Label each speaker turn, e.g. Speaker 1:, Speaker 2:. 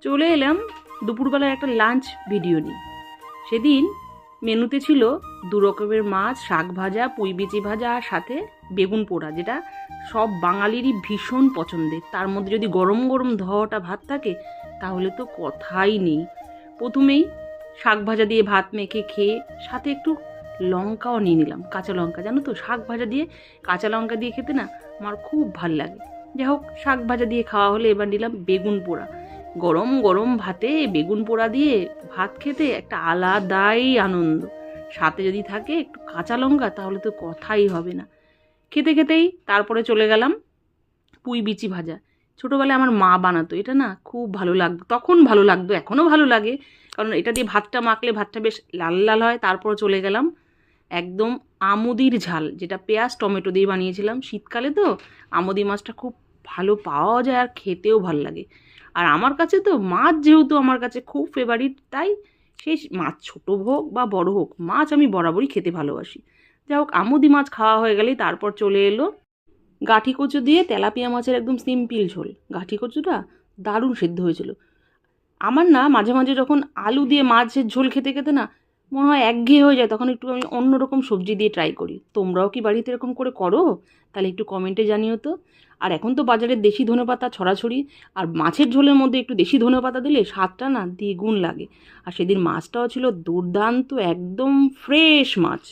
Speaker 1: চলে এলাম দুপুরবেলার একটা লাঞ্চ ভিডিও নিয়ে। সেদিন মেনুতে ছিল 2 রকমের মাছ, শাক ভাজা, পুঁই বিচি ভাজা আর সাথে বেগুন পোড়া, যেটা সব বাঙালিরই ভীষণ পছন্দের। তার মধ্যে যদি গরম গরম ধোয়াটা ভাত থাকে তাহলে তো কথাই নেই। প্রথমেই শাক ভাজা দিয়ে ভাত মেখে খেয়ে সাথে একটু লঙ্কাও নিয়ে নিলাম, কাঁচা লঙ্কা। জানো তো, শাক ভাজা দিয়ে কাঁচা লঙ্কা দিয়ে খেতে না আমার খুব ভাল লাগে। যাই হোক, শাক ভাজা দিয়ে খাওয়া হলে এবার নিলাম বেগুন পোড়া। গরম গরম ভাতে বেগুন পোড়া দিয়ে ভাত খেতে একটা আলাদাই আনন্দ। সাথে যদি থাকে একটু কাঁচা লঙ্কা তাহলে তো কথাই হবে না। খেতে খেতেই তারপরে চলে গেলাম পুঁই বিচি ভাজা। ছোটোবেলায় আমার মা বানাতো, এটা না খুব ভালো লাগতো, তখন ভালো লাগতো, এখনও ভালো লাগে, কারণ এটা দিয়ে ভাতটা মাখলে ভাতটা বেশ লাল লাল হয়। তারপর চলে গেলাম একদম আমুদির ঝাল, যেটা পেঁয়াজ টমেটো দিয়ে বানিয়েছিলাম। শীতকালে তো আমুদি মাছটা খুব ভালো পাওয়া যায় আর খেতেও ভালো লাগে। আর আমার কাছে তো মাছ যেহেতু আমার কাছে খুব ফেভারিট, তাই সেই মাছ ছোটো হোক বা বড় হোক, মাছ আমি বরাবরই খেতে ভালোবাসি। যাই হোক, আমুদি মাছ খাওয়া হয়ে গেলেই তারপর চলে এলো গাঁঠি কচু দিয়ে তেলাপিয়া মাছের একদম সিম্পল ঝোল। গাঁঠি কচুটা দারুণ সেদ্ধ হয়েছিল। আমার না মাঝে মাঝে যখন আলু দিয়ে মাছের ঝোল খেতে খেতে না মনে হয় একঘেয়ে হয়ে যায়, তখন একটু আমি অন্যরকম সবজি দিয়ে ট্রাই করি। তোমরাও কি বাড়িতে এরকম করে করো? তাহলে একটু কমেন্টে জানিও তো। আর এখন তো বাজারে দেশি ধনেপাতা ছড়াছড়ি, আর মাছের ঝোলের মধ্যে একটু দেশি ধনেপাতা দিলে স্বাদটা না দ্বিগুণ লাগে। আর সেদিন মাছটাও ছিল দুর্দান্ত, একদম ফ্রেশ মাছ।